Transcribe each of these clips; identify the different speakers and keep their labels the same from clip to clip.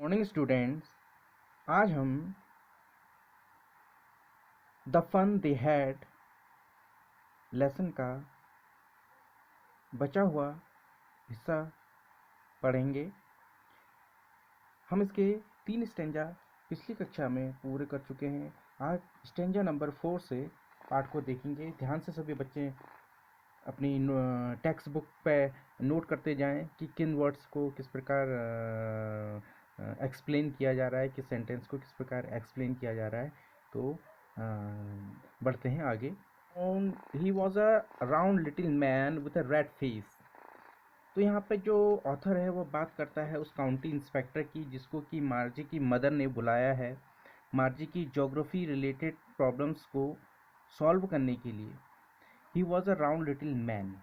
Speaker 1: Morning students, आज हम the fun they had lesson का बचा हुआ हिस्सा पढ़ेंगे। हम इसके 3 स्टेंजा पिछली कक्षा में पूरे कर चुके हैं। आज स्टेंजा नंबर 4 से पाठ को देखेंगे। ध्यान से सभी बच्चे अपनी टेक्स्ट बुक पे नोट करते जाएं कि किन वर्ड्स को किस प्रकार एक्सप्लेन किया जा रहा है, किस सेंटेंस को किस प्रकार एक्सप्लेन किया जा रहा है। तो बढ़ते हैं आगे। He was a round little man with a red face. तो यहाँ पे जो ऑथर है वो बात करता है उस काउंटी इंस्पेक्टर की जिसको कि मार्जी की मदर ने बुलाया है मार्जी की ज्योग्राफी रिलेटेड प्रॉब्लम्स को सॉल्व करने के लिए। He was a round little man,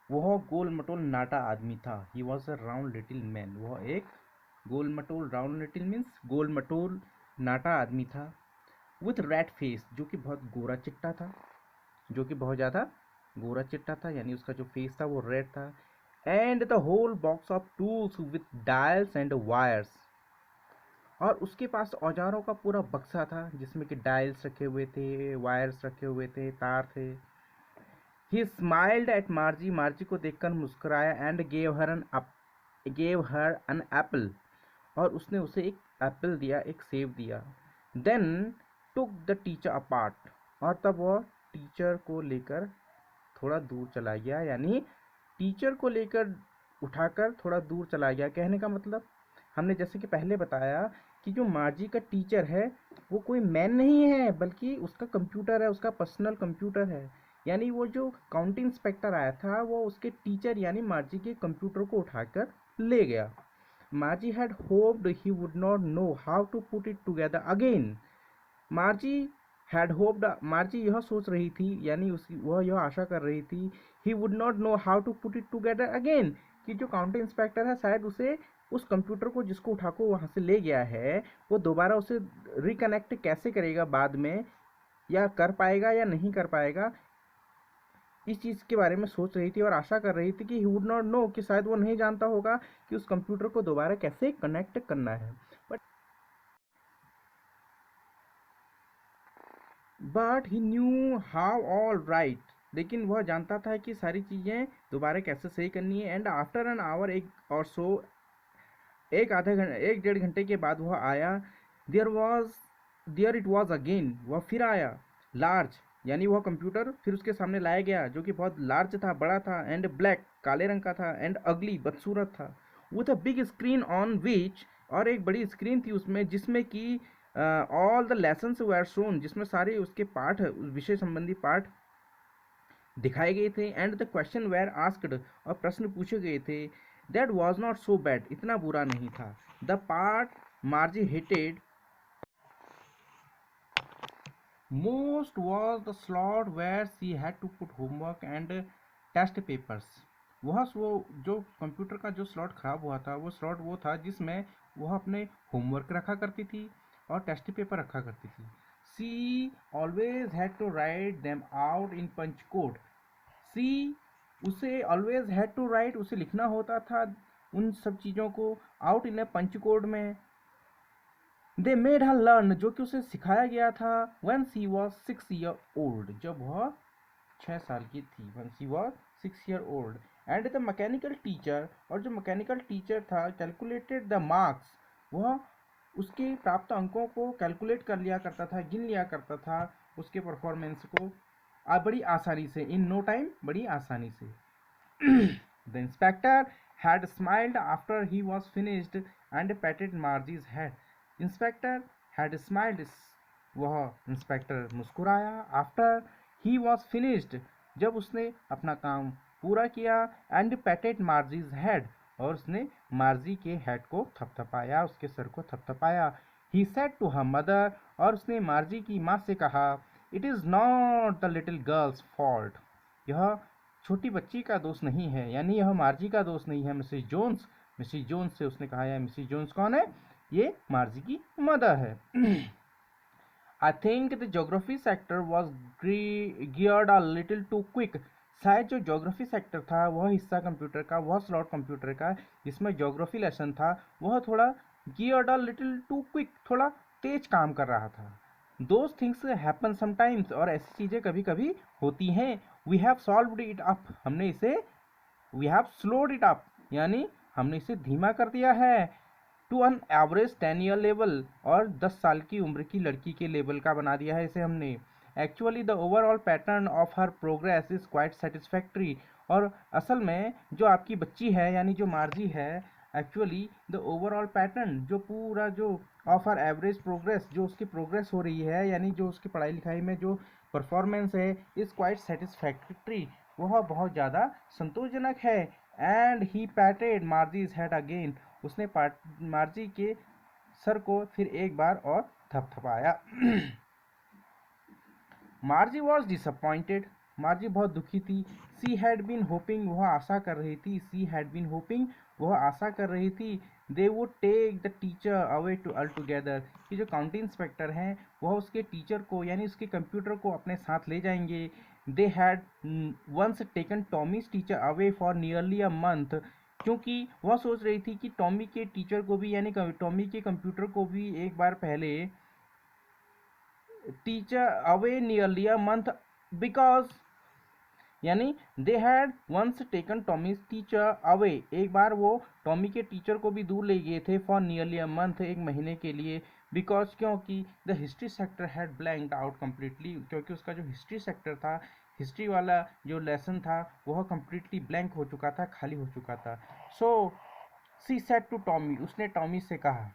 Speaker 1: वह गोल मटोल नाटा आदमी था। He was a round little man, वह एक गोल मटोल, राउंड लिटिल मीन्स गोल मटोल नाटा आदमी था। विथ रेड फेस, जो कि बहुत गोरा चिट्टा था, जो कि बहुत ज़्यादा गोरा चिट्टा था, यानी उसका जो फेस था वो रेड था। And the whole box of tools with dials and wires, और उसके पास औजारों का पूरा बक्सा था जिसमें कि डायल्स रखे हुए थे, वायर्स रखे हुए थे, तार थे। ही स्माइल्ड एट मार्जी, मार्जी को देखकर मुस्कुराया। And gave her an apple, और उसने उसे एक एप्पल दिया, एक सेब दिया। Then took the teacher apart, और तब वह टीचर को लेकर थोड़ा दूर चला गया, यानी टीचर को लेकर उठाकर थोड़ा दूर चला गया। कहने का मतलब हमने जैसे कि पहले बताया कि जो मार्जी का टीचर है वो कोई मैन नहीं है, बल्कि उसका कंप्यूटर है, उसका पर्सनल कंप्यूटर है। यानी वो जो काउंटी इंस्पेक्टर आया था वो उसके टीचर यानी मार्जी के कंप्यूटर को उठाकर ले गया। Margie had hoped he would not know how to put it together again. Margie had hoped, Margie यह सोच रही थी, यानी वह यह आशा कर रही थी, he would not know how to put it together again, कि जो काउंटी इंस्पेक्टर है शायद उसे उस कंप्यूटर को जिसको उठाकर वहाँ से ले गया है वो दोबारा उसे रिकनेक्ट कैसे करेगा बाद में, या कर पाएगा या नहीं कर पाएगा। इस चीज़ के बारे में सोच रही थी और आशा कर रही थी कि ही वुड नॉट नो, कि शायद वो नहीं जानता होगा कि उस कंप्यूटर को दोबारा कैसे कनेक्ट करना है। But he knew how all right, लेकिन वह जानता था कि सारी चीज़ें दोबारा कैसे सही करनी है। एंड आफ्टर एन आवर, एक और सो, एक डेढ़ घंटे के बाद वह आया। देयर इट वॉज अगेन, वह फिर आया। लार्ज, यानी वह कंप्यूटर फिर उसके सामने लाया गया जो कि बहुत लार्ज था, बड़ा था। एंड ब्लैक, काले रंग का था। एंड अगली, बदसूरत था। With a big screen on which, और एक बड़ी स्क्रीन थी उसमें जिसमें कि all the lessons were shown, जिसमें सारे उसके पाठ, उस विषय संबंधी पाठ दिखाए गए थे। And the question were asked, और प्रश्न पूछे गए थे। That was not so bad, इतना बुरा नहीं था। The part Margie hated most was the slot where she had to put homework and test papers. वह जो कंप्यूटर का जो स्लॉट खराब हुआ था वो स्लॉट वो था जिसमें वह अपने होमवर्क रखा करती थी और टेस्ट पेपर रखा करती थी। She always had to write them out in punch code. She, उसे ऑलवेज हैड टू राइट, उसे लिखना होता था उन सब चीज़ों को out in A punch code में। दे मेड हर लर्न, जो कि उसे सिखाया गया था। When she was 6 year old, जब वह 6 साल की थी। When she was 6 year old. And the mechanical teacher, और जो मैकेनिकल टीचर था, कैलकुलेटेड द मार्क्स, वह उसके प्राप्त अंकों को कैलकुलेट कर लिया करता था, गिन लिया करता था उसके परफॉर्मेंस को बड़ी आसानी से, इन नो टाइम, बड़ी आसानी से। The inspector had smiled after he was finished and patted Margie's head. Inspector had smiled, वह इंस्पेक्टर मुस्कुराया। after he was finished, जब उसने अपना काम पूरा किया। and patted Margie's head, और उसने मार्जी के हेड को थपथपाया, उसके सर को थपथपाया। he said to her mother, और उसने मार्जी की माँ से कहा, it is not the little girl's fault, यह छोटी बच्ची का दोष नहीं है, यानी यह मार्जी का दोष नहीं है। मिसेस जोन्स, मिसेस जोन्स से उसने कहा है। मिसेस जोन्स कौन है? ये मार्जी की मदर है। I think the geography sector was geared a little too quick. शायद जो ज्योग्राफी सेक्टर था वह हिस्सा कंप्यूटर का, वह स्लॉट कंप्यूटर का जिसमें ज्योग्राफी लेसन था, वह थोड़ा geared a little too quick, थोड़ा तेज काम कर रहा था। दोज थिंग्स हैपन समटाइम्स, और ऐसी चीज़ें कभी कभी होती हैं। We have solved it up, हमने इसे we have slowed it up, यानी हमने इसे धीमा कर दिया है, to an average 10 year level, और 10 साल की उम्र की लड़की के लेवल का बना दिया है इसे हमने। Actually the overall pattern of her progress is quite satisfactory, और असल में जो आपकी बच्ची है यानी जो मार्जी है, एक्चुअली द ओवरऑल पैटर्न, जो पूरा जो ऑफ हर एवरेज प्रोग्रेस, जो उसकी प्रोग्रेस हो रही है यानी जो उसकी पढ़ाई लिखाई में जो परफॉर्मेंस है, इज क्वाइट सेटिस्फैक्ट्री, वह बहुत ज़्यादा संतोषजनक है। And he patted Margie's head again, उसने मार्जी के सर को फिर एक बार और थपथपाया। मार्जी वॉज डिसअपॉइंटेड, मार्जी बहुत दुखी थी। सी हैड बीन होपिंग, वह आशा कर रही थी, सी हैड बीन होपिंग, वह आशा कर रही थी, they would take the teacher away to all together, कि जो काउंटी इंस्पेक्टर हैं वह उसके टीचर को यानी उसके कंप्यूटर को अपने साथ ले जाएंगे। They had once taken Tommy's teacher away for nearly a month, क्योंकि वह सोच रही थी कि टॉमी के टीचर को भी यानी टॉमी के कंप्यूटर को भी एक बार पहले teacher away nearly a month, because यानी they had once taken Tommy's teacher away, एक बार वो टॉमी के टीचर को भी दूर ले गए थे फॉर नियरली अ मंथ, एक महीने के लिए। बिकॉज क्योंकि the history sector had blanked out completely, क्योंकि उसका जो हिस्ट्री सेक्टर था, हिस्ट्री वाला जो लेसन था वह कम्प्लीटली ब्लैंक हो चुका था, खाली हो चुका था। सो सी सेड टू टॉमी, उसने टॉमी से कहा,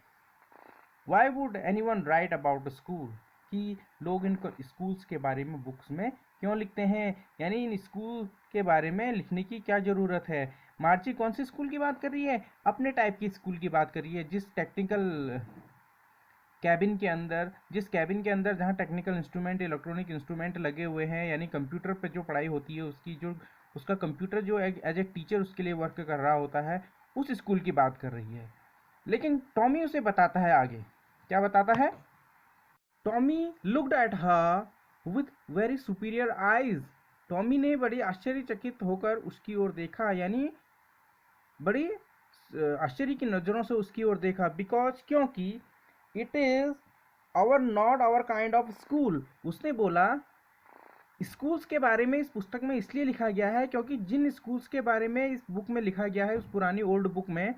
Speaker 1: why would any one right about school, कि लोग इन स्कूल्स के बारे में बुक्स में क्यों लिखते हैं, यानी इन स्कूल के बारे में लिखने की क्या ज़रूरत है। मार्ची कौन सी स्कूल की बात कर रही है, अपने टाइप की स्कूल की बात कर रही है, जिस टेक्निकल कैबिन के अंदर, जहाँ टेक्निकल इंस्ट्रूमेंट, इलेक्ट्रॉनिक इंस्ट्रूमेंट लगे हुए हैं, यानी कंप्यूटर पे जो पढ़ाई होती है उसकी जो उसका कंप्यूटर जो एज ए टीचर उसके लिए वर्क कर रहा होता है, उस स्कूल की बात कर रही है। लेकिन टॉमी उसे बताता है आगे, क्या बताता है, Tommy looked at her with very superior eyes, Tommy ने बड़ी आश्चर्यचकित होकर उसकी ओर देखा, यानी बड़ी आश्चर्य की नज़रों से उसकी ओर देखा। बिकॉज क्योंकि it is our not our kind of school, उसने बोला स्कूल्स के बारे में इस पुस्तक में इसलिए लिखा गया है क्योंकि जिन स्कूल्स के बारे में इस बुक में लिखा गया है, उस पुरानी ओल्ड बुक में,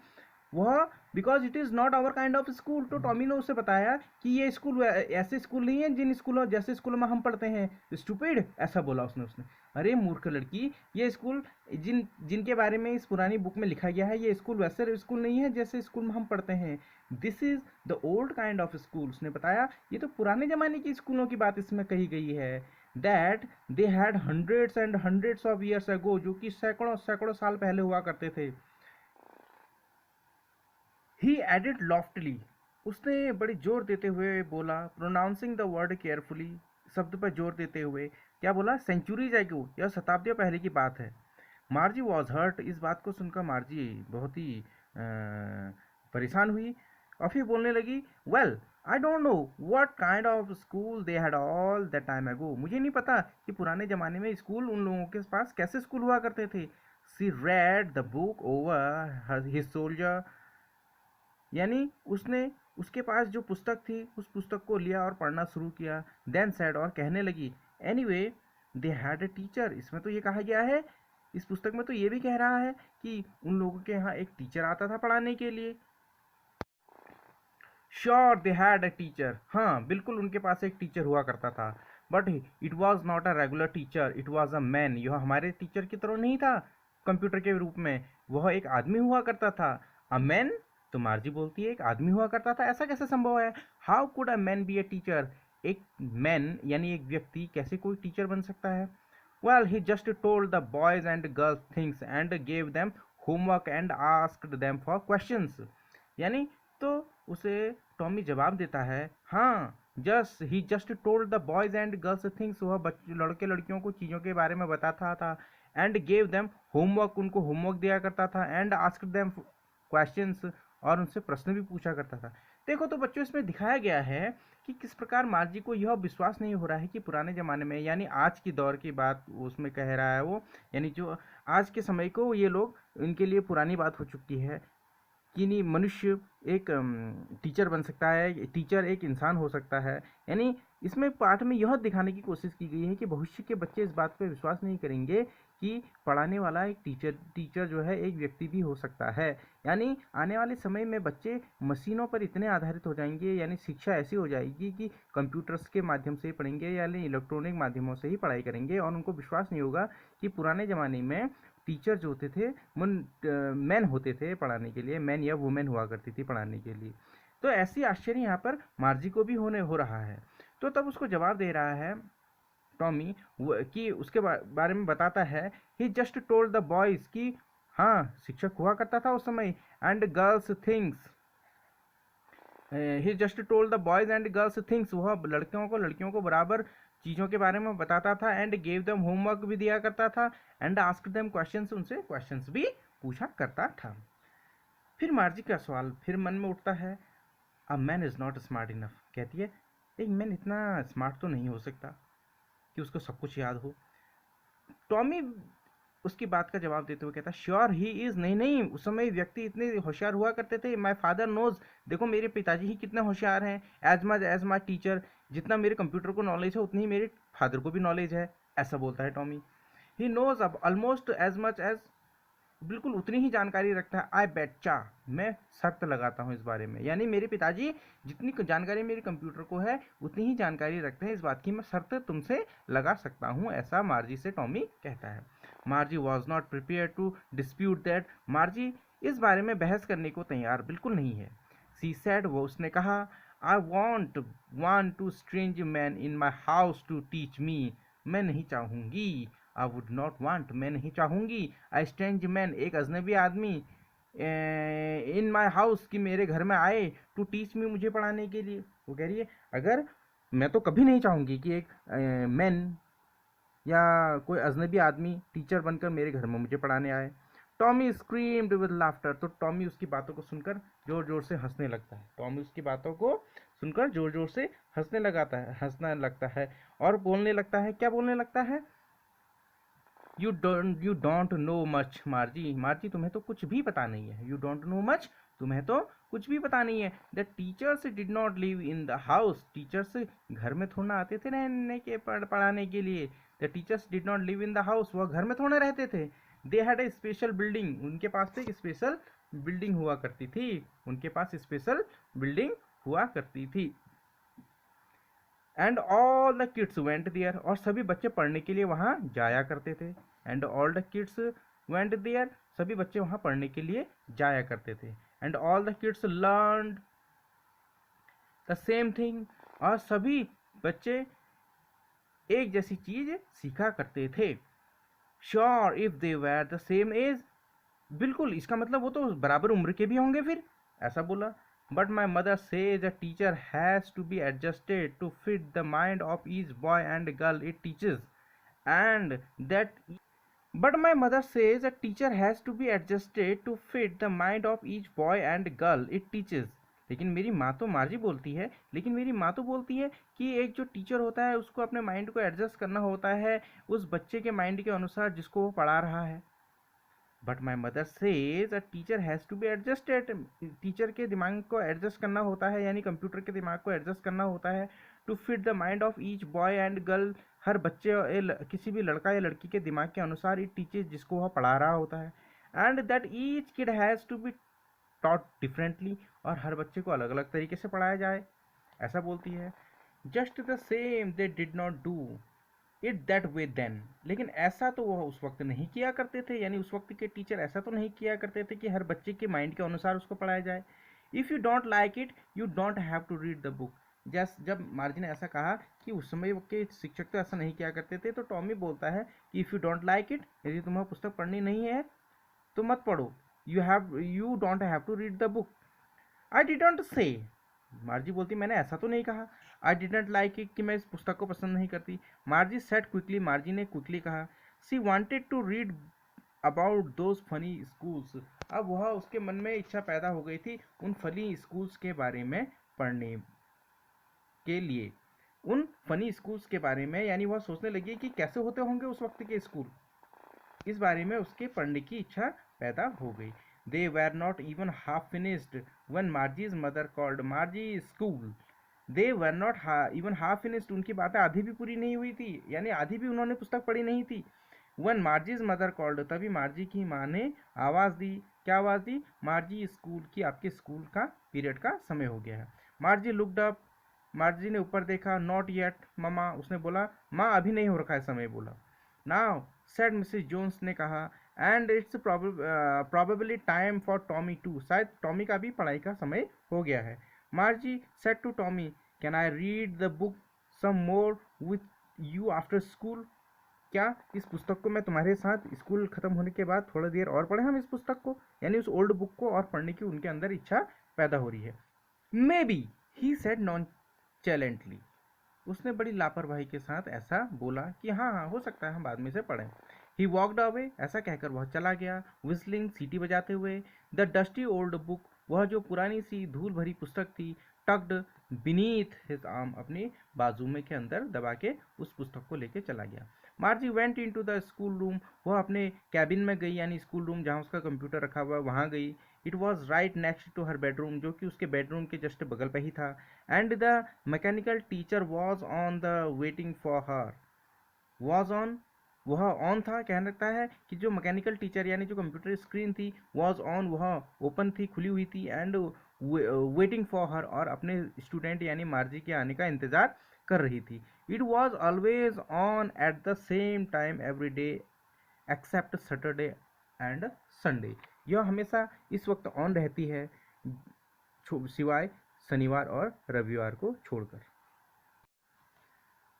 Speaker 1: वह because it is not our kind of school. तो टॉमी ने उसे बताया कि ये स्कूल ऐसे स्कूल नहीं है जिन स्कूलों जैसे स्कूलों में हम पढ़ते हैं। स्टूपिड, ऐसा बोला उसने। अरे मूर्ख लड़की, ये स्कूल जिनके बारे में इस पुरानी बुक में लिखा गया है, ये स्कूल वैसे स्कूल नहीं है जैसे स्कूल में हम पढ़ते हैं। This is the old kind of school, उसने बताया, ये तो पुराने ज़माने की स्कूलों की बात इसमें कही गई है। That they had hundreds and hundreds of years ago, जो कि सैकड़ों सैकड़ों साल पहले हुआ करते थे। ही एडिड लॉफ्टली, उसने बड़ी जोर देते हुए बोला, प्रोनाउंसिंग द वर्ड केयरफुली, शब्द पर जोर देते हुए क्या बोला, सेंचुरीज एगो, यह शताब्दियों पहले की बात है। मार्जी वॉज हर्ट, इस बात को सुनकर मार्जी बहुत ही परेशान हुई और फिर बोलने लगी, well I don't know what kind of school they had all that time ago, मुझे नहीं पता कि पुराने ज़माने में स्कूल उन लोगों के पास कैसे स्कूल हुआ करते थे। She read the book over his shoulder, यानी उसने उसके पास जो पुस्तक थी उस पुस्तक को लिया और पढ़ना शुरू किया। देन सेड, और कहने लगी, anyway they had a teacher, इसमें तो ये कहा गया है, इस पुस्तक में तो ये भी कह रहा है कि उन लोगों के यहाँ एक टीचर आता था पढ़ाने के लिए। Sure they had a teacher, हाँ बिल्कुल उनके पास एक टीचर हुआ करता था, but it was not a regular teacher, it was a man, यह हमारे टीचर की तरह नहीं था कंप्यूटर के रूप में, वह एक आदमी हुआ करता था। अ मैन, तो मार्जी बोलती है एक आदमी हुआ करता था, ऐसा कैसे संभव है, how could a man be a teacher, एक मैन यानी एक व्यक्ति कैसे कोई टीचर बन सकता है। Well he just told the boys and girls things and gave them homework and asked them for questions, यानी तो उसे टॉमी जवाब देता है, हाँ he just told the boys and girls things, वह लड़के लड़कियों को चीज़ों के बारे में बताता था, एंड गेव देम होमवर्क, उनको होमवर्क दिया करता था, एंड आस्क्ड देम क्वेश्चंस, और उनसे प्रश्न भी पूछा करता था। देखो तो बच्चों, इसमें दिखाया गया है कि कि किस प्रकार मार्जी को यह विश्वास नहीं हो रहा है कि पुराने ज़माने में, यानी आज की दौर की बात उसमें कह रहा है वो, यानी जो आज के समय को ये लोग, इनके लिए पुरानी बात हो चुकी है कि नहीं मनुष्य एक टीचर बन सकता है, टीचर एक इंसान हो सकता है। यानी इसमें पाठ में यह दिखाने की कोशिश की गई है कि भविष्य के बच्चे इस बात पर विश्वास नहीं करेंगे कि पढ़ाने वाला एक टीचर जो है एक व्यक्ति भी हो सकता है। यानी आने वाले समय में बच्चे मशीनों पर इतने आधारित हो जाएंगे, यानी शिक्षा ऐसी हो जाएगी कि कंप्यूटर्स के माध्यम से ही पढ़ेंगे, यानी इलेक्ट्रॉनिक माध्यमों से ही पढ़ाई करेंगे, और उनको विश्वास नहीं होगा कि पुराने ज़माने में टीचर जो होते थे मैन होते थे पढ़ाने के लिए, मैन या वुमेन हुआ करती थी पढ़ाने के लिए। तो ऐसी आश्चर्य यहाँ पर मार्जी को भी हो रहा है। तो तब उसको जवाब दे रहा है टॉमी कि उसके बारे में बताता है, ही जस्ट टोल्ड द बॉयज कि हाँ शिक्षक हुआ करता था उस समय, and girls things, he just told the boys and girls things, वह लड़कियों को बराबर चीज़ों के बारे में बताता था, एंड गेव देम होमवर्क भी दिया करता था, एंड आस्क देम क्वेश्चंस, उनसे क्वेश्चंस भी पूछा करता था। फिर मार्जी का सवाल फिर मन में उठता है, a man is not smart enough, कहती है एक मैन इतना स्मार्ट तो नहीं हो सकता कि उसको सब कुछ याद हो। टॉमी उसकी बात का जवाब देते हुए कहता, श्योर ही इज़, नहीं उस समय व्यक्ति इतने होशियार हुआ करते थे, माई फादर नोज, देखो मेरे पिताजी ही कितने होशियार हैं, एज माई टीचर, जितना मेरे कंप्यूटर को नॉलेज है उतनी ही मेरे फादर को भी नॉलेज है, ऐसा बोलता है टॉमी। ही नोज अब ऑलमोस्ट एज मच एज, बिल्कुल उतनी ही जानकारी रखता है, आई बेटचा, मैं शर्त लगाता हूँ इस बारे में, यानी मेरे पिताजी जितनी जानकारी मेरे कंप्यूटर को है उतनी ही जानकारी रखते हैं, इस बात की मैं शर्त तुमसे लगा सकता हूँ, ऐसा मार्जी से टॉमी कहता है। Margie was not prepare to dispute that, Margie इस बारे में बहस करने को तैयार बिल्कुल नहीं है। सी सैड, वो उसने कहा, I won't to strange man in my house to teach me, मैं नहीं चाहूँगी, आई वुड नॉट वांट, मैं नहीं चाहूँगी, आई स्ट्रेंज मैन, एक अजनबी आदमी, इन माई हाउस, कि मेरे घर में आए, टू टीच मी, मुझे पढ़ाने के लिए। वो कह रही है अगर मैं तो कभी नहीं चाहूँगी कि एक मैन या कोई अजनबी आदमी टीचर बनकर मेरे घर में मुझे पढ़ाने आए। टॉमी स्क्रीम्ड विद लाफ्टर, तो टॉमी उसकी बातों को सुनकर जोर जोर से हंसने लगता है। टॉमी उसकी बातों को सुनकर जोर जोर से हंसने लगता है और बोलने लगता है, क्या बोलने लगता है, यू डोंट नो मच मार्जी तुम्हें तो कुछ भी पता नहीं है, यू डोंट नो मच, तुम्हें तो कुछ भी पता नहीं है। The teachers did not live in the house, teachers घर में थोड़ा आते थे रहने के पढ़ाने के लिए। The teachers did not live in the house, वह घर में थोड़ा रहते थे। They had a special building, उनके पास एक स्पेशल बिल्डिंग हुआ करती थी, उनके पास स्पेशल बिल्डिंग हुआ करती थी। And all the kids went there, और सभी बच्चे पढ़ने के लिए वहाँ जाया करते थे। And all the kids went there, सभी बच्चे वहाँ पढ़ने के लिए जाया करते थे। And all the kids learned the same thing, और सभी बच्चे एक जैसी चीज सीखा करते थे। Sure if they were the same age, बिल्कुल, इसका मतलब वो तो बराबर उम्र के भी होंगे फिर, ऐसा बोला। But my mother says a teacher has to be adjusted to fit the mind of each boy and girl it teaches, and that. But my mother says a teacher has to be adjusted to fit the mind of each boy and girl it teaches. लेकिन मेरी माँ तो मार्जी बोलती है, लेकिन मेरी माँ तो बोलती है कि एक जो टीचर होता है उसको अपने माइंड को एडजस्ट करना होता है उस बच्चे के माइंड के अनुसार जिसको वो पढ़ा रहा है। But my mother says a teacher has to be adjusted, teacher के दिमाग को एडजस्ट करना होता है, यानी कंप्यूटर के दिमाग को एडजस्ट करना होता है, to fit the mind of each boy and girl, हर बच्चे किसी भी लड़का या लड़की के दिमाग के अनुसार इट टीचेज, जिसको वह पढ़ा रहा होता है। And that each kid has to be taught differently, और हर बच्चे को अलग अलग तरीके से पढ़ाया जाए, ऐसा बोलती है। Just the same they did not do it that way then, लेकिन ऐसा तो वह उस वक्त नहीं किया करते थे, यानी उस वक्त के टीचर ऐसा तो नहीं किया करते थे कि हर बच्चे के माइंड के अनुसार उसको पढ़ाया जाए। If you don't like it you don't have to read the book, जब मार्जी ने ऐसा कहा कि उस समय के शिक्षक तो ऐसा नहीं किया करते थे, तो टॉमी बोलता है कि if you don't like it, यदि तुम्हें पुस्तक पढ़नी नहीं है तो मत पढ़ो, you don't have to read the book. I didn't say, Margie बोलती मैंने ऐसा तो नहीं कहा, आई डिडंट लाइक इट, कि मैं इस पुस्तक को पसंद नहीं करती। मार्जी सेड क्विकली, मार्जी ने क्विकली कहा, she wanted to read about those funny schools, अब वह उसके मन में इच्छा पैदा हो गई थी उन फनी स्कूल्स के बारे में पढ़ने के लिए, उन फनी स्कूल्स के बारे में, यानी वह सोचने लगी कि कैसे होते होंगे उस वक्त के स्कूल, इस बारे में उसके पढ़ने की इच्छा पैदा हो गई। They were not even half finished when Margie's mother called Margie school. They were not even half finished. उनकी बातें आधी भी पूरी नहीं हुई थी, यानी आधी भी उन्होंने पुस्तक पढ़ी नहीं थी। When Margie's mother called, तभी मार्जी की माँ ने आवाज़ दी। क्या आवाज़ दी? मार्जी स्कूल की, आपके स्कूल का पीरियड का समय हो गया है। मार्जी लुक्ड अप, मार्जी ने ऊपर देखा। नॉट येट ममा, उसने बोला माँ अभी नहीं हो रखा है समय, बोला। नाउ सेड मिसेस जोन्स ने कहा, and it's probably time for Tommy too, शायद टॉमी का भी पढ़ाई का समय हो गया है। Margie said to Tommy, can I read the book some more with you after school? क्या इस पुस्तक को मैं तुम्हारे साथ स्कूल खत्म होने के बाद थोड़ी देर और पढ़ें हम इस पुस्तक को, यानी उस ओल्ड बुक को और पढ़ने की उनके अंदर इच्छा पैदा हो रही है। Maybe he said nonchalantly, उसने बड़ी लापरवाही के साथ ऐसा बोला कि हाँ हाँ हो सकता है हम बाद में से पढ़ें। ही वॉकड अवे, ऐसा कहकर वह चला गया, विस्लिंग, सीटी बजाते हुए। द डस्टी ओल्ड बुक, वह जो पुरानी सी धूल भरी पुस्तक थी, टक्ड बीनीथ हिज आर्म, अपनी बाजू में के अंदर दबा के उस पुस्तक को लेके चला गया। मार्जी went into the school room, वह अपने कैबिन में गई, यानी स्कूल रूम जहाँ उसका कंप्यूटर रखा हुआ है वहाँ गई। It was right next to her bedroom, जो कि उसके बेडरूम के जस्ट बगल पे ही था। And the mechanical teacher was on the waiting for her, was on, वह ऑन था, कहने लगता है कि जो मैकेनिकल टीचर यानी जो कंप्यूटर स्क्रीन थी, वॉज ऑन, वह ओपन थी, खुली हुई थी। एंड वेटिंग फॉर हर, और अपने स्टूडेंट यानी मार्जी के आने का इंतज़ार कर रही थी। It was always on at the same time every day except Saturday and Sunday, यह हमेशा इस वक्त ऑन रहती है सिवाय शनिवार और रविवार को छोड़कर।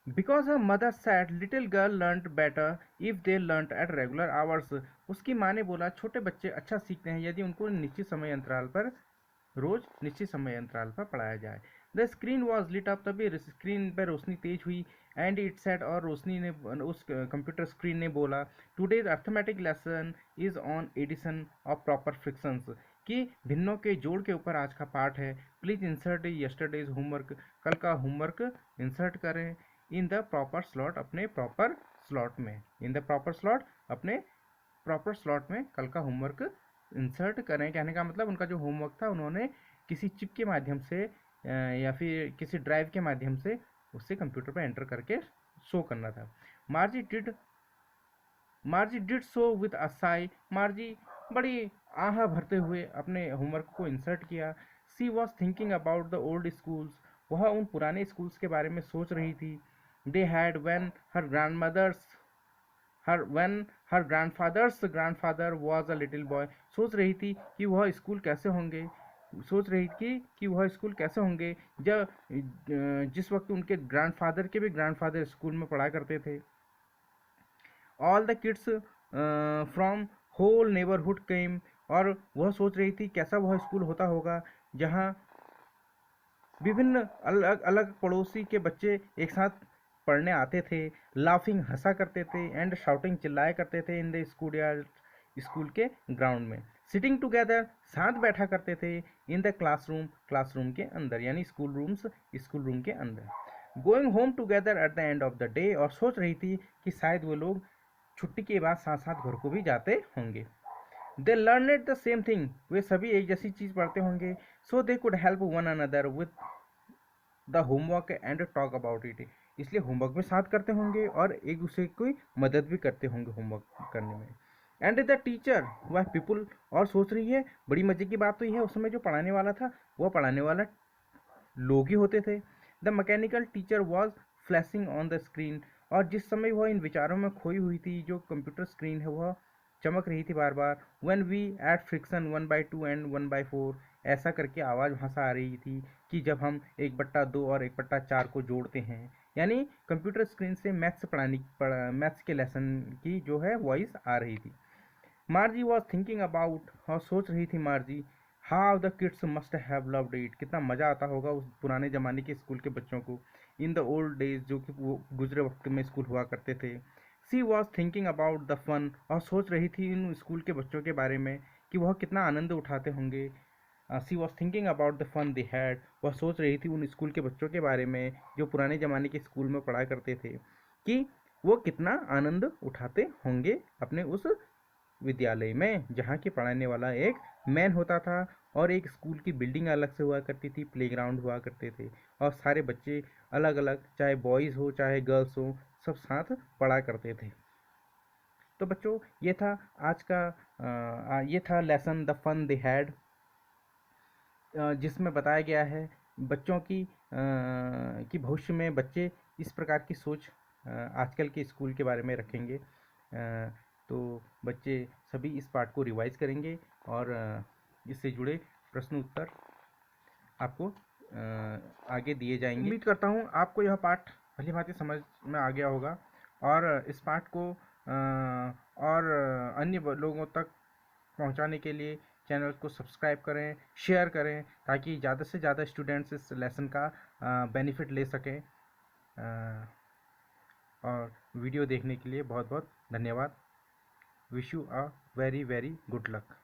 Speaker 1: Because her mother sad little girl learned better if they learned at regular hours, उसकी माँ ने बोला छोटे बच्चे अच्छा सीखते हैं यदि उनको निश्चित समय अंतराल पर, रोज निश्चित समय अंतराल पर पढ़ाया जाए। The screen was lit up, तभी स्क्रीन पर रोशनी तेज हुई। एंड इट सेड, और रोशनी ने, उस कंप्यूटर स्क्रीन ने बोला, today's arithmetic lesson is on addition of proper fractions, कि भिन्नों के जोड़ के ऊपर आज का पाठ है। प्लीज इंसर्ट यस्टरडेज होमवर्क, कल का होमवर्क इंसर्ट करें इन द प्रॉपर स्लॉट, अपने प्रॉपर स्लॉट में, इन द प्रॉपर स्लॉट, अपने प्रॉपर स्लॉट में कल का होमवर्क इंसर्ट करें। कहने का मतलब उनका जो होमवर्क था उन्होंने किसी चिप के माध्यम से या फिर किसी ड्राइव के माध्यम से उससे कंप्यूटर पर एंटर करके शो करना था। Margie did so with a sigh, Margie बड़ी आह भरते हुए अपने होमवर्क को इंसर्ट किया। She was thinking about the old schools, वह उन पुराने स्कूल्स के बारे में सोच रही थी। They had when her grandfathers grandfather was a little boy, सोच रही थी कि वह स्कूल कैसे होंगे, सोच रही थी कि वह स्कूल कैसे होंगे जब जिस वक्त उनके ग्रैंडफादर के भी ग्रैंडफादर स्कूल में पढ़ा करते थे। All the kids from whole neighbourhood came, और वह सोच रही थी कैसा वह स्कूल होता होगा जहाँ विभिन्न अलग अलग पड़ोसी के बच्चे एक साथ पढ़ने आते थे, लाफिंग हंसा करते थे, एंड शाउटिंग चिल्लाया करते थे in the school yard, school के ग्राउंड में। सिटिंग टुगेदर, साथ बैठा करते थे, इन द क्लासरूम, क्लासरूम के अंदर, यानी स्कूल रूम के अंदर। Going home together at the end of the day, और सोच रही थी कि शायद वो लोग छुट्टी के बाद साथ साथ घर को भी जाते होंगे। They learned the same thing, वे सभी एक जैसी चीज़ पढ़ते होंगे। So they could help one another with the homework and talk about it, इसलिए होमवर्क भी साथ करते होंगे और एक दूसरे की मदद भी करते होंगे होमवर्क करने में। एंड द टीचर वह पीपुल, और सोच रही है बड़ी मजे की बात तो यह है उस समय जो पढ़ाने वाला था वह पढ़ाने वाला लोग ही होते थे। The mechanical teacher was flashing on the screen, और जिस समय वह इन विचारों में खोई हुई थी, जो कंप्यूटर स्क्रीन है वह चमक रही थी बार बार। When we add fraction 1/2 and 1/4, ऐसा करके आवाज़ वहाँ से आ रही थी कि जब हम 1/2 और 1/4 को जोड़ते हैं, यानी कंप्यूटर स्क्रीन से मैथ्स के लेसन की जो है वॉइस आ रही थी। मार्जी वॉज थिंकिंग अबाउट, और सोच रही थी मार्जी, how the kids must have loved it, कितना मज़ा आता होगा उस पुराने ज़माने के स्कूल के बच्चों को, इन द ओल्ड डेज, जो कि वो गुजरे वक्त में स्कूल हुआ करते थे। She was thinking about the fun, और सोच रही थी इन स्कूल के बच्चों के बारे में कि वह कितना आनंद उठाते होंगे she was thinking about the fun they had, वह सोच रही थी उन स्कूल के बच्चों के बारे में जो पुराने ज़माने के स्कूल में पढ़ा करते थे, कि वो कितना आनंद उठाते होंगे अपने उस विद्यालय में, जहाँ की पढ़ाने वाला एक मैन होता था और एक स्कूल की बिल्डिंग अलग से हुआ करती थी, प्लेग्राउंड हुआ करते थे और सारे बच्चे अलग अलग, चाहे बॉयज़ हो चाहे गर्ल्स हो, सब साथ पढ़ा करते थे। तो बच्चों ये था आज का ये था lesson the fun they had, जिसमें बताया गया है बच्चों की कि भविष्य में बच्चे इस प्रकार की सोच आजकल के स्कूल के बारे में रखेंगे। तो बच्चे सभी इस पाठ को रिवाइज करेंगे और इससे जुड़े प्रश्न उत्तर आपको आगे दिए जाएंगे। उम्मीद करता हूँ आपको यह पाठ भली भांति समझ में आ गया होगा और इस पाठ को और अन्य लोगों तक पहुंचाने के लिए चैनल को सब्सक्राइब करें, शेयर करें, ताकि ज़्यादा से ज़्यादा स्टूडेंट्स इस लेसन का बेनिफिट ले सकें। और वीडियो देखने के लिए बहुत बहुत धन्यवाद। Wish you a very very good luck.